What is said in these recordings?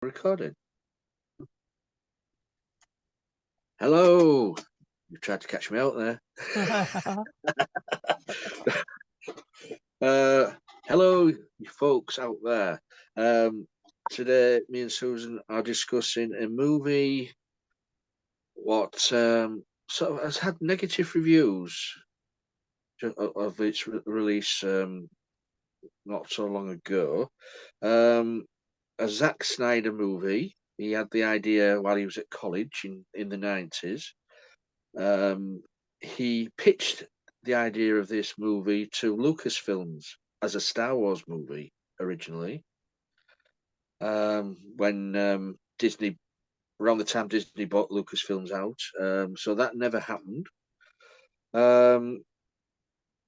Recording. Hello. You tried to catch me out there. Hello, you folks out there. Today, me and Susan are discussing a movie what sort of has had negative reviews of its release not so long ago. A Zack Snyder movie. He had the idea while he was at college in the 90s. He pitched the idea of this movie to Lucasfilms as a Star Wars movie originally. When Disney, around the time Disney bought Lucasfilms out, so that never happened. And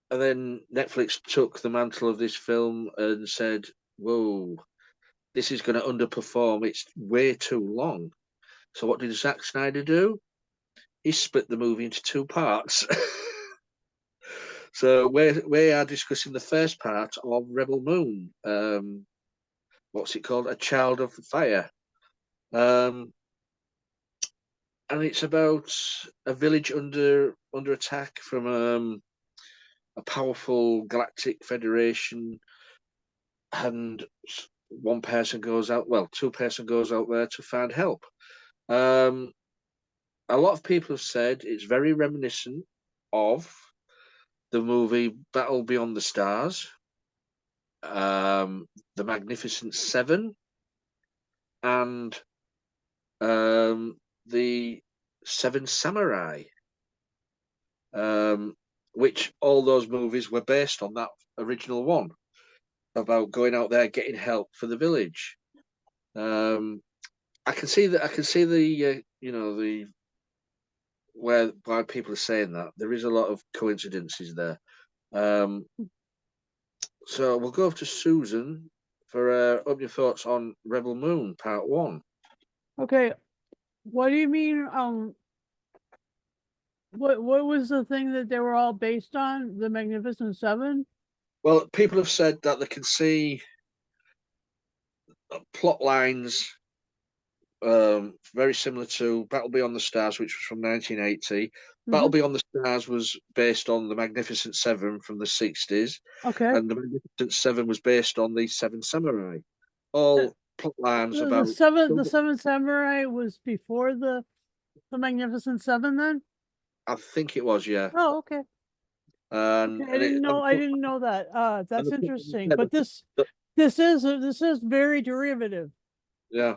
then Netflix took the mantle of this film and said, "Whoa, this is going to underperform. It's way too long." So what did Zack Snyder do? He split the movie into two parts. So we are discussing the first part of Rebel Moon. What's it called? A Child of Fire. And it's about a village under attack from a powerful galactic federation, and one person goes out. Well, two-person goes out there to find help. A lot of people have said it's very reminiscent of the movie Battle Beyond the Stars, The Magnificent Seven, and the Seven Samurai, which all those movies were based on that original one about going out there getting help for the village. I can see that. I can see the the why people are saying that. There is a lot of coincidences there. So we'll go to Susan for opening thoughts on Rebel Moon Part 1. Okay, what do you mean? What was the thing that they were all based on? The Magnificent Seven? Well, people have said that they can see plot lines very similar to Battle Beyond the Stars, which was from 1980. Battle Beyond the Stars was based on the Magnificent Seven from the 60s. Okay. And the Magnificent Seven was based on the Seven Samurai. All plot lines about the Seven Samurai was before the Magnificent Seven, then? I think it was, yeah. Oh, okay. And I didn't know that. That's interesting. But this is very derivative. Yeah.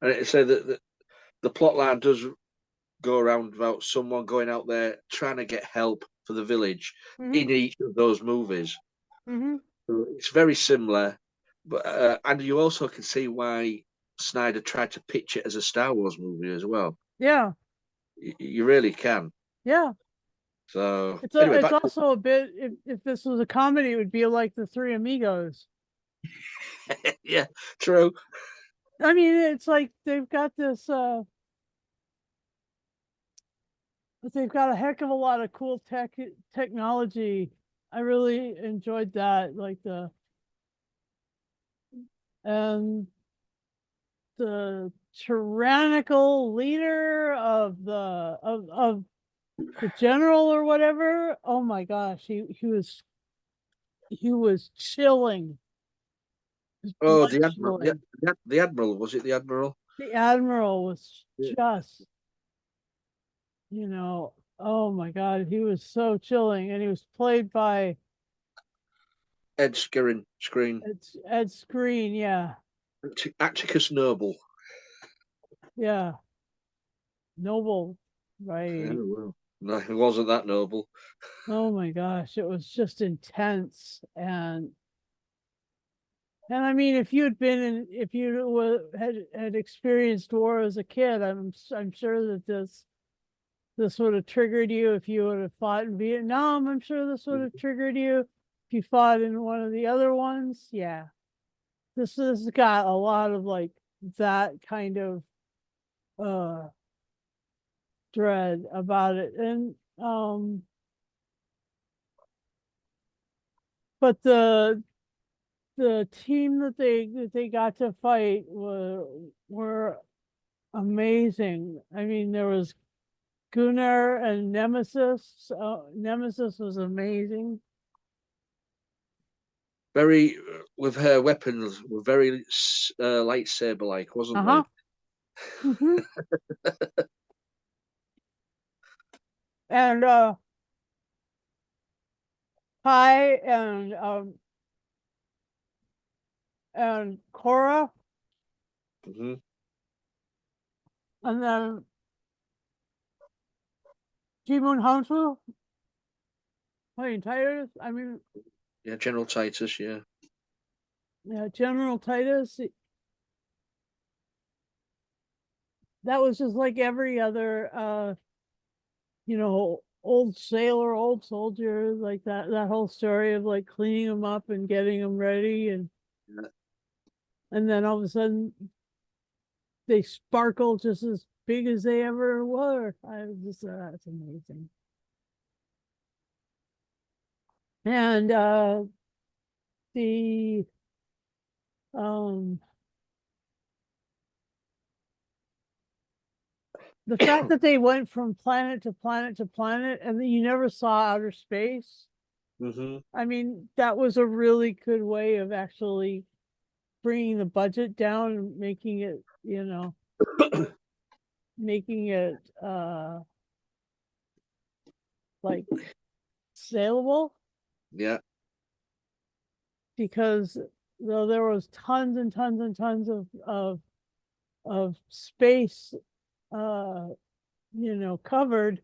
And it said that the plot line does go around about someone going out there trying to get help for the village in each of those movies. So it's very similar, but and you also can see why Snyder tried to pitch it as a Star Wars movie as well. Yeah, you really can. Yeah. So it's also a bit. If this was a comedy, it would be like The Three Amigos. Yeah, true. I mean, it's like they've got this. But they've got a heck of a lot of cool technology. I really enjoyed that, like and the tyrannical leader of the general or whatever. Oh my gosh, he was chilling. Oh, the admiral. Yeah, the admiral, was it the admiral? The admiral was just, oh my god, he was so chilling, and he was played by Ed Skrein. Ed Skrein, yeah. Atticus Noble. Yeah. Noble, right? Yeah, well, no, it wasn't that noble. Oh my gosh, it was just intense, and I mean, if you had experienced war as a kid, I'm sure that this would have triggered you. If you would have fought in Vietnam, I'm sure this would have triggered you. If you fought in one of the other ones, yeah. This has got a lot of like that kind of dread about it. And but the the team that they got to fight were amazing. I mean, there was Gunnar and Nemesis. Nemesis was amazing. Very with her weapons were very lightsaber like, wasn't Uh-huh. they? Hmm. And Kai and Cora, Hmm. and then Jimun Hansu playing Titus. I mean, Yeah, General Titus. Yeah. yeah, General Titus. That was just like every other old sailor, old soldier, like that whole story of like cleaning them up and getting them ready, Yeah. and then all of a sudden they sparkle just as big as they ever were. I was just that's amazing. And the um the fact that they went from planet to planet to planet and then you never saw outer space. Hmm. I mean, that was a really good way of actually bringing the budget down and making it, making it like saleable, Yeah. because though there was tons and tons and tons of space uh covered,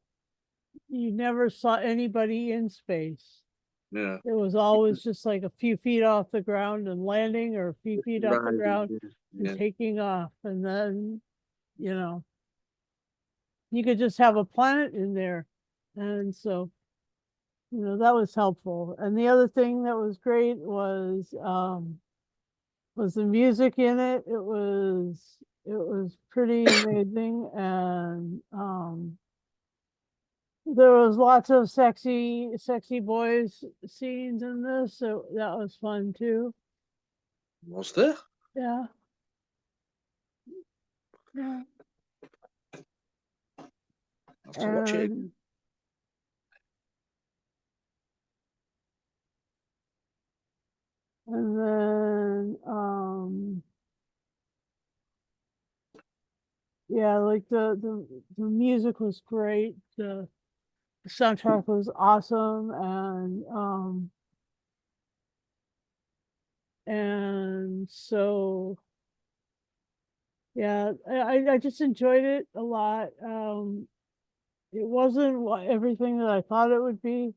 you never saw anybody in space. Yeah. It was always just like a few feet off the ground and landing, or a few feet off the Right. ground Yeah. and Yeah. taking off. And then, you know, you could just have a planet in there. And so, that was helpful. And the other thing that was great was the music in it. It was pretty amazing. And there was lots of sexy boys scenes in this, so that was fun too. Was there? Yeah, yeah. I have to watch it And again. and then yeah, like the music was great. The soundtrack was awesome, and so yeah, I just enjoyed it a lot. It wasn't everything that I thought it would be,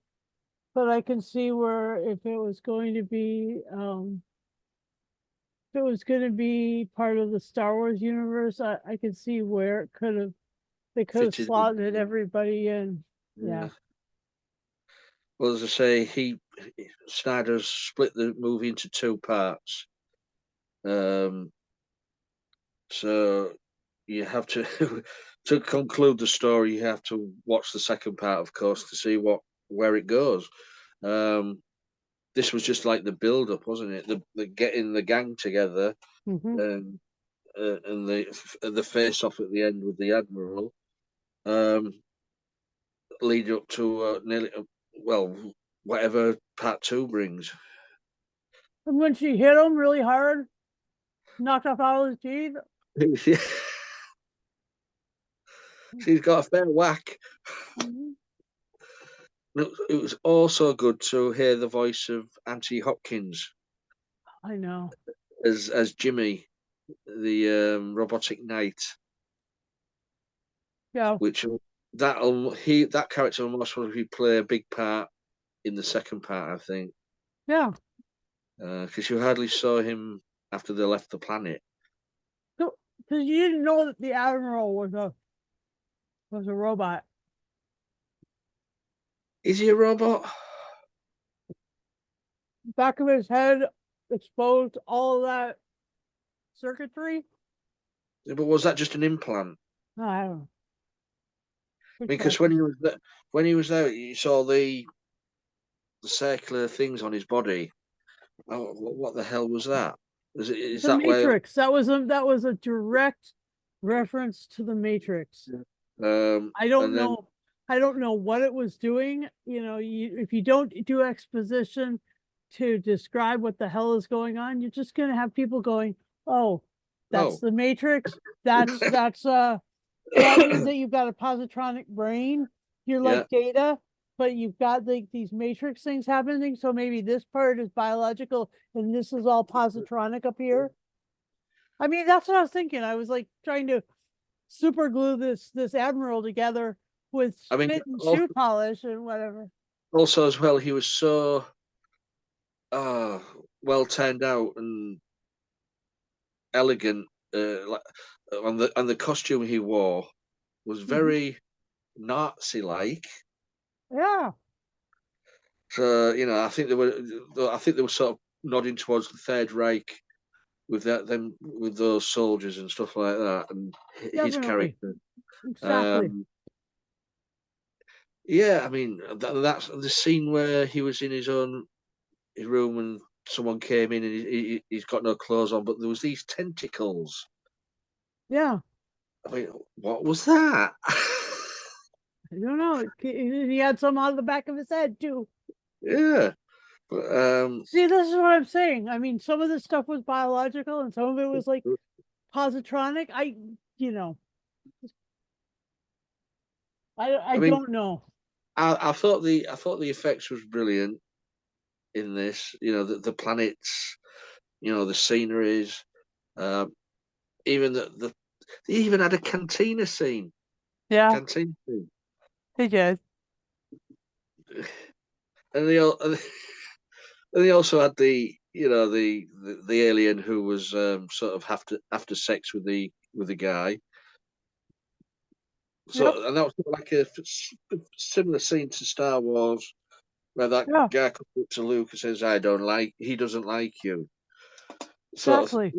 but I can see where if it was going to be if it was going to be part of the Star Wars universe, I could see where they could have Fitted slotted in. everybody in. Yeah. Yeah. Well, as I say, Snyder's split the movie into two parts. Um, so you have to to conclude the story, you have to watch the second part, of course, to see where it goes. Um, this was just like the build up, wasn't it? The getting the gang together Hmm. and the face off at the end with the admiral. Um, lead up to nearly well, whatever part two brings. And when she hit him really hard, knocked off all his teeth. She's got a fair whack. Mhm. It was also good to hear the voice of Auntie Hopkins I know. as Jimmy, the robotic knight, Yeah. which that character almost will play a big part in the second part, I think, Yeah. because you hardly saw him after they left the planet. So, because you didn't know that the admiral was a robot. Is he a robot? Back of his head exposed all of that circuitry. But was that just an implant? I don't know. Good Because when question. when he was there, you saw the circular things on his body, Oh, what the hell was that? Is The that where? Matrix. That was a direct reference to the Matrix. I don't And then know. I don't know what it was doing. You know, if you don't do exposition to describe what the hell is going on, you're just gonna have people going, "Oh, that's oh, the Matrix. That's. So that means that you've got a positronic brain. You're yeah, like Data, but you've got like these Matrix things happening. So maybe this part is biological, and this is all positronic up here." I mean, that's what I was thinking. I was like trying to super glue this admiral together with I mean, spit and shoe polish and whatever. also as well, he was so uh, well turned out and elegant. Like, and the costume he wore was Hmm. very Nazi-like. Yeah, So I think they were sort of nodding towards the Third Reich with them with those soldiers and stuff like that, and his definitely. character. Exactly. Um, yeah, I mean that's the scene where he was in his own room and someone came in and he's got no clothes on, but there was these tentacles. Yeah. I mean, what was that? I don't know. He had some on the back of his head too. Yeah, but See, this is what I'm saying. I mean, some of this stuff was biological and some of it was like positronic. You know, I I mean, don't know. I thought the effects was brilliant in this. The planets, the sceneries, um, even they even had a cantina scene. Yeah, Canteen scene, they did. and and they also had the alien who was sort of after sex with the guy. Yep. So and that was sort of like a similar scene to Star Wars, where that Yeah, guy comes up to Luke and says, he doesn't like you." Sort of. exactly.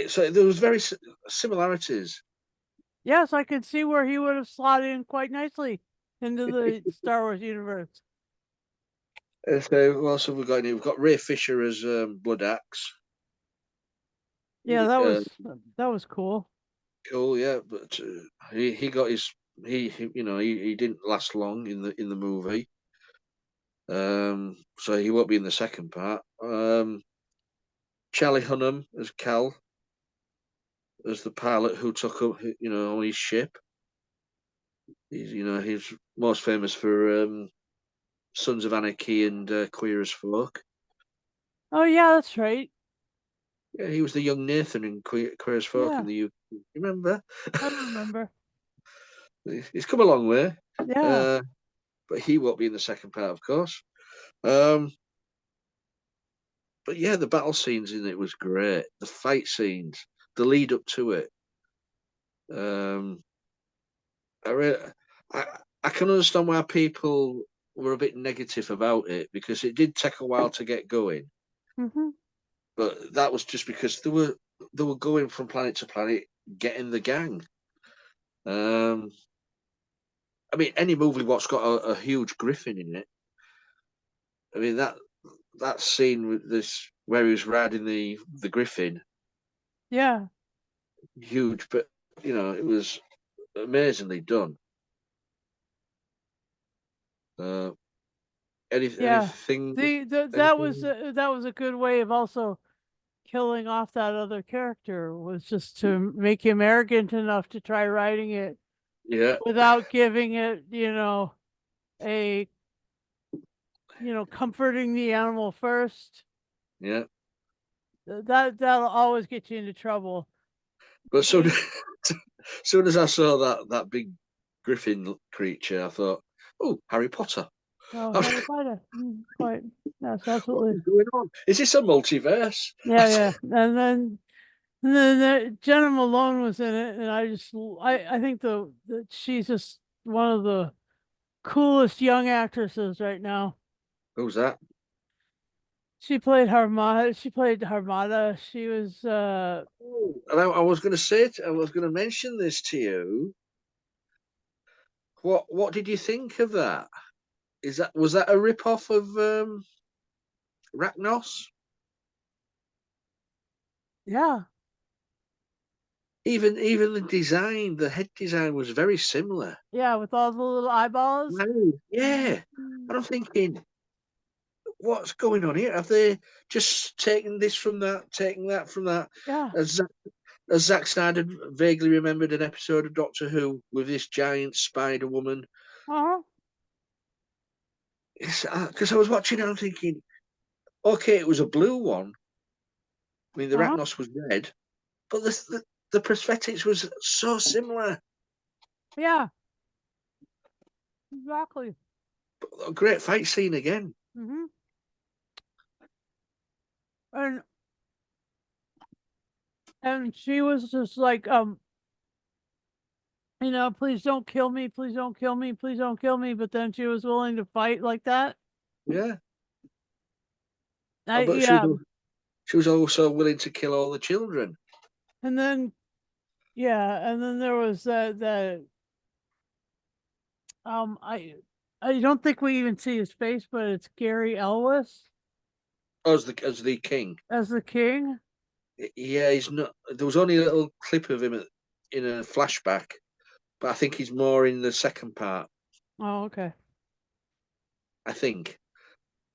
So there was very similarities. Yes, I could see where he would have slotted in quite nicely into the Star Wars universe. So who else have we got in here? We've got Ray Fisher as Blood Axe. Yeah, Uh, that was cool. cool, yeah, but he got his he didn't last long in the movie. So he won't be in the second part. Charlie Hunnam as Cal, as the pilot who took up on his ship. He's most famous for Sons of Anarchy and Queer as Folk. Oh yeah, that's right. Yeah, he was the young Nathan in Queer as Folk in Yeah, the UK. Remember? I remember. He's come a long way, Yeah, uh, but he won't be in the second part, of course. Um, but yeah, the battle scenes in it was great. The fight scenes, the lead up to it. Um, I, re- I can understand why people were a bit negative about it because it did take a while to get going. hmm, But that was just because they were going from planet to planet, getting the gang. Um, I mean, any movie what's got a huge griffin in it. I mean that scene with this where he was riding the griffin, yeah, huge, but it was amazingly done. Uh, yeah. anything, anything? That was a good way of also killing off that other character was just to make him arrogant enough to try writing it Yeah, without giving it, a comforting the animal first. yeah. That'll always get you into trouble. But soon, You- soon as I saw that big griffin creature, I thought, "Oh, Harry Potter! Oh, what Harry Potter. Quite. Yes, absolutely. is going on? Is this a multiverse?" Yeah, yeah. And then Jenna Malone was in it, and I think that she's just one of the coolest young actresses right now. Who's that? She played Harmada. She played Harmada. She was Oh, and I was going to say I was going to mention this to you. What did you think of that? Was that a rip off of Rachnos? Yeah. Even the design, the head design was very similar. Yeah, with all the little eyeballs. Wow. Yeah. Mhm. And I'm thinking, what's going on here? Have they just taken this from that, taken that from that? Yeah. Has Zack Snyder vaguely remembered an episode of Doctor Who with this giant spider woman? Uh-huh. Because I was watching it, I'm thinking, okay, it was a blue one. I mean, the Uh-huh. Arachnos was red, but the prosthetics was so similar. Yeah, exactly. A great fight scene again. Hmm. And she was just like, please don't kill me, please don't kill me, please don't kill me. But then she was willing to fight like that. Yeah. I But Yeah. she was also willing to kill all the children. And then and then there was that I don't think we even see his face, but it's Gary Elwes As the king. as the king. Yeah, he's not. There was only a little clip of him in a flashback, but I think he's more in the second part. Oh, okay. I think.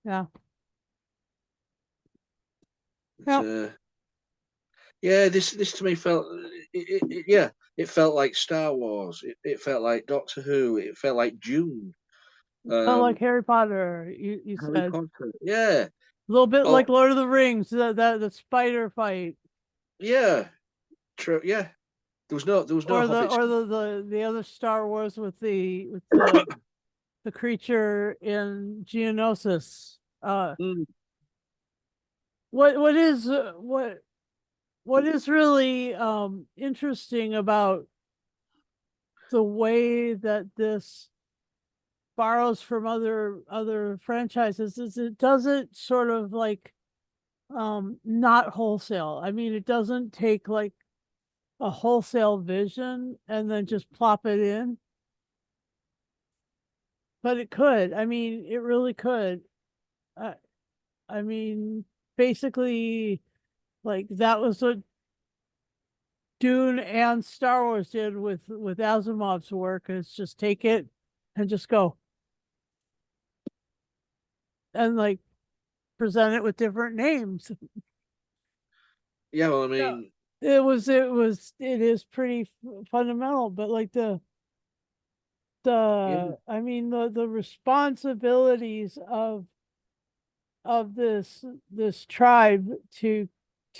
Yeah. But, Yeah. yeah, this to me felt. Yeah, it felt like Star Wars. It felt like Doctor Who. It felt like Dune. Felt like Um, Harry Potter, you Harry said. Potter. Yeah. A little bit Oh, like Lord of the Rings, the spider fight. yeah. True. Yeah. There was no Or the hobbits. the other Star Wars with the creature in Geonosis. Mm, What is what is really interesting about the way that this borrows from other franchises is it doesn't sort of like not wholesale. I mean, it doesn't take like a wholesale vision and then just plop it in, but it could. I mean, it really could. uh, I mean, basically, like that was what Dune and Star Wars did with Asimov's work, is just take it and just go and like present it with different names. yeah. Well, I Yeah. mean, It is pretty fundamental, but like yeah, I mean the responsibilities of this tribe to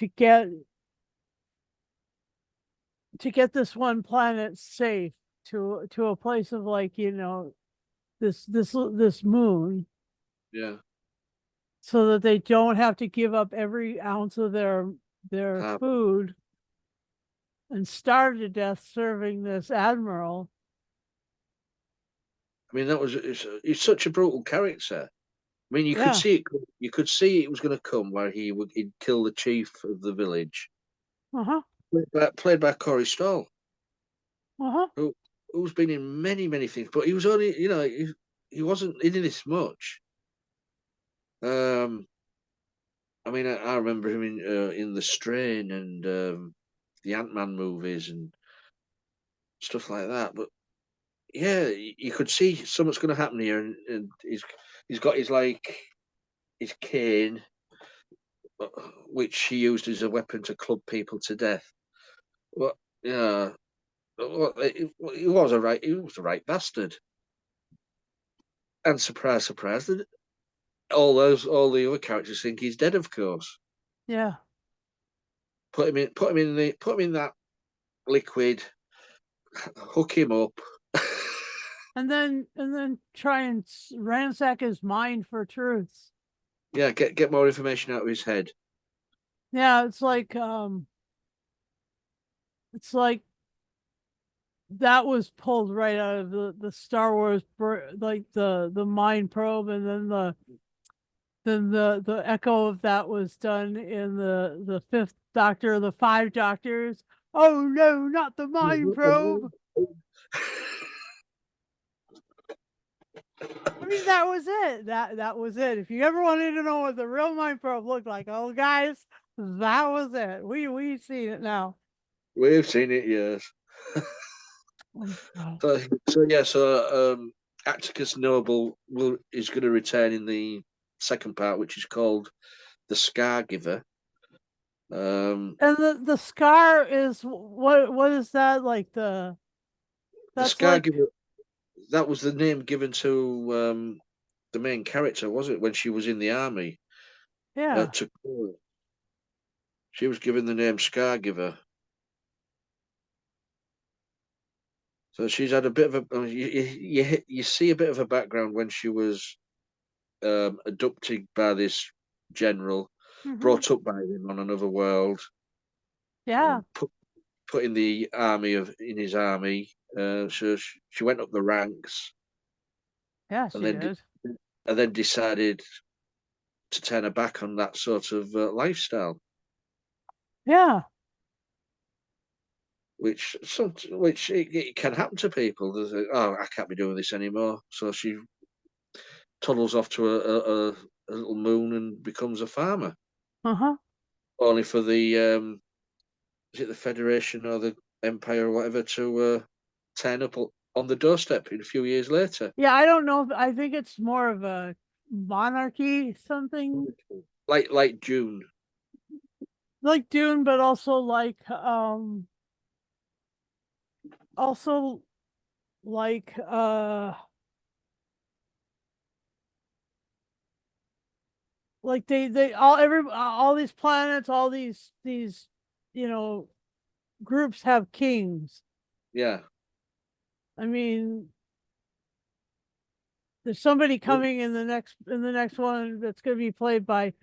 get this one planet safe to a place of like this moon, yeah. so that they don't have to give up every ounce of their I food and starve to death serving this admiral. mean, he's such a brutal character. I mean, you could Yeah. see it. You could see it was going to come where he'd kill the chief of the village, Uh-huh. played by Corey Stoll, Uh-huh. who who's been in many things, but he was only he wasn't in this much. Um, I mean, I remember him in the Strain and the Ant-Man movies and stuff like that. But yeah, you could see something's going to happen here, and he's got his cane, uh, which he used as a weapon to club people to death. Well, yeah, well, he was a right bastard. And surprise, surprise, all the other characters think he's dead. Of course, Yeah. put him in that liquid, hook him up. And then try and ransack his mind for truths. Yeah, get more information out of his head. Yeah, it's like that was pulled right out of the Star Wars, like the mind probe, and then the echo of that was done in the fifth Doctor, the five Doctors. Oh no, not the mind probe. I mean, that was it. That was it. If you ever wanted to know what the real mind probe looked like, oh guys, That was it. We've seen it now. We've seen it, yes. Oh, So Atticus Noble is going to return in the second part, which is called the Scar Giver. and the scar is what is that like The that's Scar like Giver, that was the name given to the main character, was it, when she was in the army? yeah. To she was given the name Scar Giver. So she's had a bit of a you see a bit of a background when she was abducted by this general, Hmm. brought up by him on another world, Yeah. put in the army in his army. So she went up the ranks Yeah, and she did. then decided to turn her back on that sort of lifestyle, Yeah. which it can happen to people. There's oh, I can't be doing this anymore. So she toddles off to a little moon and becomes a farmer, Uh-huh. only for the is it the Federation or the Empire or whatever to turn up on the doorstep a few years later. Yeah, I don't know. I think it's more of a monarchy something Like June. like Dune, but also like like they all these planets, all these you know groups have kings. Yeah. I mean, there's somebody Well, coming in the next one that's going to be played by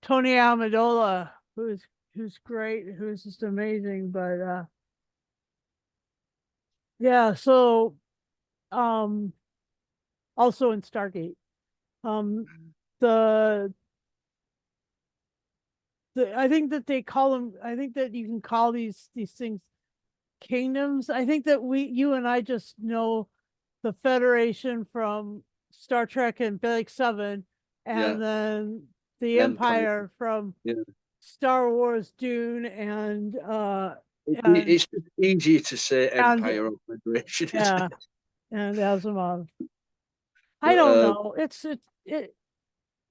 Tony Amendola, who's great, who's just amazing. But yeah, so um, also in Stargate, um, the I think that they call them. I think that you can call these things kingdoms. I think that you and I just know the Federation from Star Trek and Big Seven, yeah. and then the Empire. Empire from Yeah. Star Wars, Dune, and It's just easier to say and Empire or Federation, isn't yeah, it? and Asimov. I But don't know. It.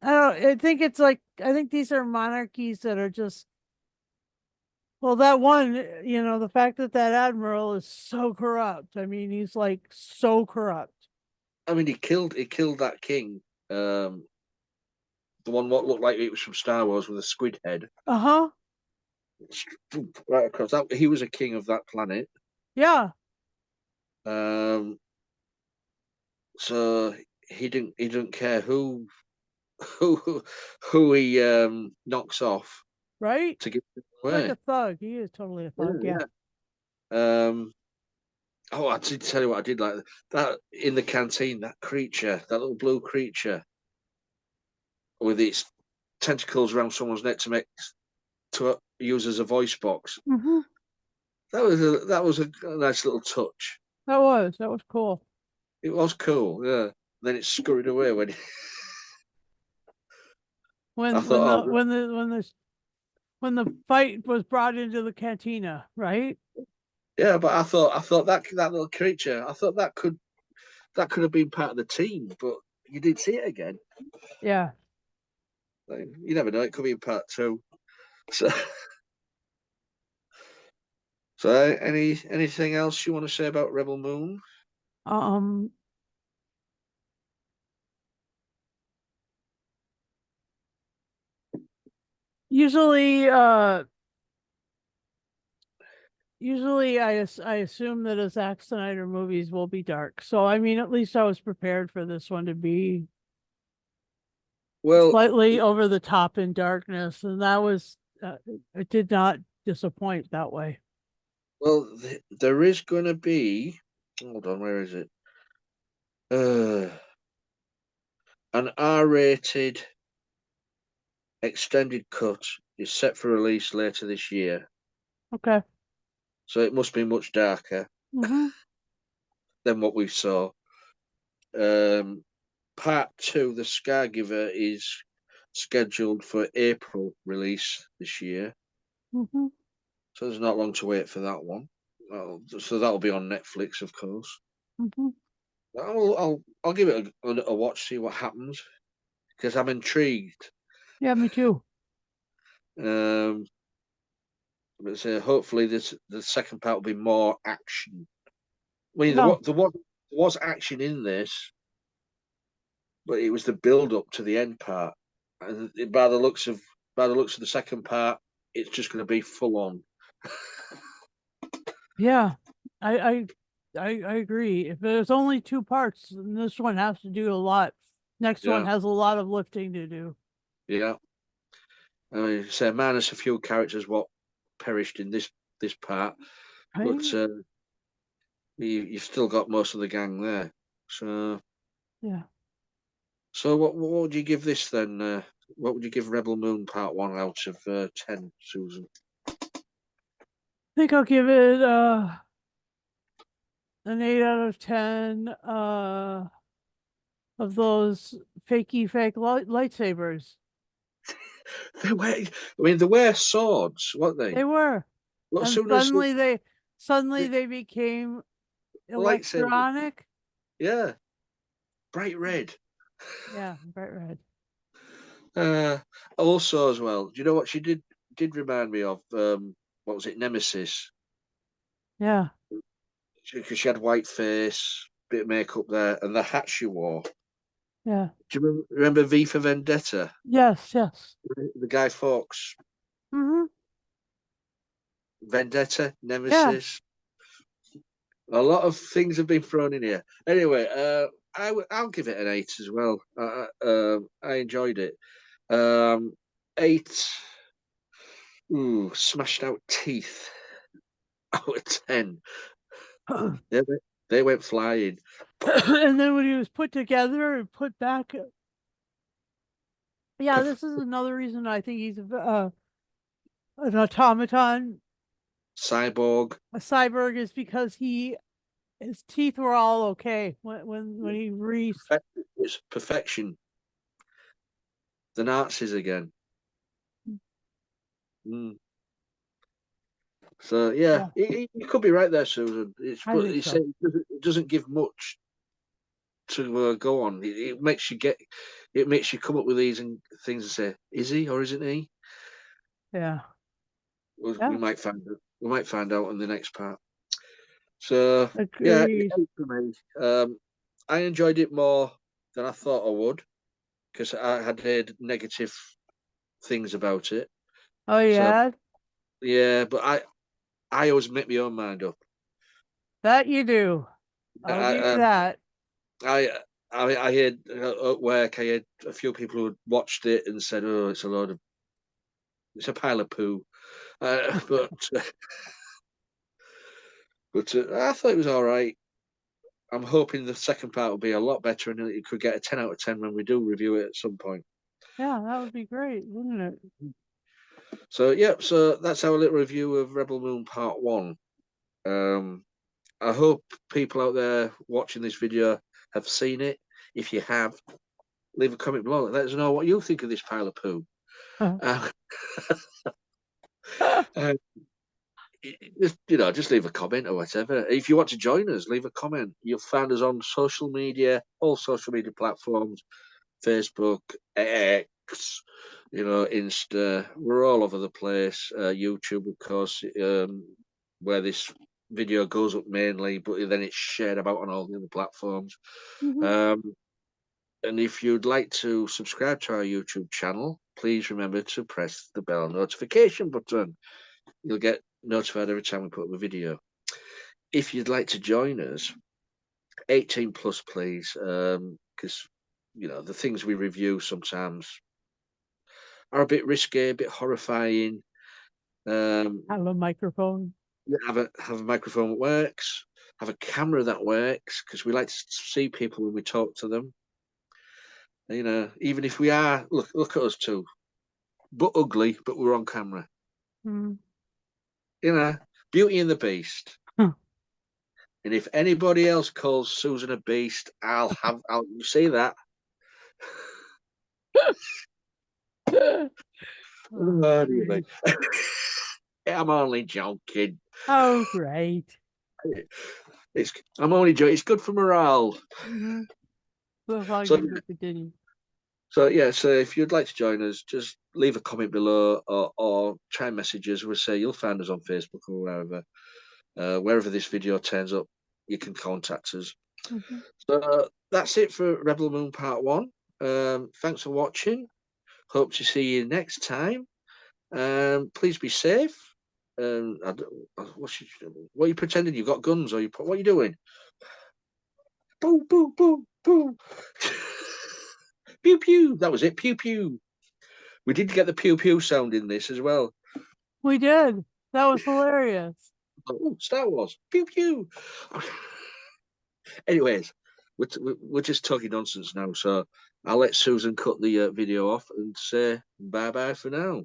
I don't. I think it's like I think these are monarchies that are just well. That one, the fact that that admiral is so corrupt. I mean, he's like so corrupt. I mean, he killed that king, the one what looked like it was from Star Wars with a squid head, Uh huh. right across. That he was a king of that planet. Yeah. Um, so he didn't care who who he knocks off Right. to get him Like a away. thug. He is totally a thug. Yeah. Yeah, yeah. Oh, I did tell you what I did like that in the canteen. That creature, that little blue creature, with its tentacles around someone's neck to use as a voice box. Hmm. That was a nice little touch. That was cool. It was cool, yeah. Then it scurried away when I When when thought, the oh, when the when the when the fight was brought into the cantina, right? yeah, but I thought that little creature, I thought that could have been part of the team, but you didn't see it again. Yeah. Like, you never know; it could be in part two. So, so anything else you want to say about Rebel Moon? Um. Usually, I assume that a Zack Snyder movies will be dark. So I mean, at least I was prepared for this one to be Well, slightly over the top in darkness, and that was it did not disappoint that way. there is going to be. Hold on, where is it? Uh, an R-rated extended cut is set for release later this year, Okay. so it must be much darker Mm-hmm. than what we saw. Um, Part two, the Scargiver, is scheduled for April release this year. Mm-hmm. So there's not long to wait for that one. So that'll be on Netflix, of course. Mm-hmm. I'll give it a watch, see what happens, because I'm intrigued. Yeah, me too. Um, but hopefully the second part will be more action. I mean, Yeah. there was action in this, but it was the build up to the end part. And by the looks of the second part, it's just going to be full on. Yeah. I I I agree. If there's only two parts, then this one has to do a lot. Next one Yeah, has a lot of lifting to do. yeah. I mean, say minus a few characters what perished in this part, but Right? you've still got most of the gang there. So, Yeah. what would you give this then? What would you give Rebel Moon Part One out of 10, Susan? I think I'll give it an 8 out of 10 of those fakey fake lightsabers. I mean, they were swords, weren't they? They were. Well, as And soon as suddenly the they became lightsaber, electronic. yeah, bright red. Yeah, bright red. Uh, Also, as well, do you know what she did remind me of? What was it, Nemesis? Yeah. Because she had white face, bit of makeup there, and the hat she wore. Yeah. Do you remember V for Vendetta? Yes, yes. The Guy Fawkes Mm-hmm. Vendetta, Yeah. Nemesis. A lot of things have been thrown in here. Anyway, I'll give it an 8 as well. I enjoyed it. 8. Ooh, smashed out teeth out of 10. They went, they went flying. And then when he was put together and put back, yeah, this is another reason I think he's an automaton, Cyborg. a cyborg, is because his teeth were all okay when he re. It's perfection. The Nazis again. Mm. So yeah, Yeah, you could be right there, Susan. I But think so. it doesn't give much to go on. It makes you come up with these and things and say, is he or isn't he? Yeah, Well, yeah, we might find out in the next part. So yeah, agreed. 8 for me. I enjoyed it more than I thought I would because I had heard negative things about it. Oh So yeah, yeah, but I always make my own mind up. that you do. I'll I give you um, that. I I heard at work. I had a few people who had watched it and said, "Oh, it's a pile of poo." But I thought it was all right. I'm hoping the second part will be a lot better and it could get a 10 out of 10 when we do review it at some point. Yeah, that would be great, wouldn't it? So yeah, so that's our little review of Rebel Moon Part One. Um, I hope people out there watching this video have seen it. If you have, leave a comment below. Let us know what you think of this pile of poo. Uh, uh, just leave a comment or whatever. If you want to join us, leave a comment. You'll find us on social media, all social media platforms, Facebook, X, Insta. We're all over the place. YouTube, of course, where this video goes up mainly, but then it's shared about on all the other platforms. Mhm. Um, and if you'd like to subscribe to our YouTube channel, please remember to press the bell notification button. You'll get notified every time we put up a video. If you'd like to join us, 18 plus, please, because the things we review sometimes are a bit risky, a bit horrifying. Um, Have a microphone. have a microphone that works, have a camera that works, because we like to see people when we talk to them. Even if we are look at us too, but ugly, but we're on camera. Mm. Beauty and the Beast. Huh. And if anybody else calls Susan a beast, I'll you see that. Oh, Anyway, great. I'm only joking. Oh, great. I'm only joking. It's good for morale. Mm-hmm. So long So as we continue. So yeah, so if you'd like to join us, just leave a comment below or try and message us. We'll say you'll find us on Facebook or wherever. Wherever this video turns up, you can contact us. Mm-hmm. So that's it for Rebel Moon Part 1. Thanks for watching. Hope to see you next time. Please be safe. What are you pretending? You've got guns, or what are you doing? Boo, boo, boo, boo. Pew, pew. That was it. Pew, pew. We did get the pew pew sound in this as well. We did. That was hilarious. Oh, Star Wars. Pew pew. Anyways, we're just talking nonsense now, so I'll let Susan cut the video off and say bye bye for now.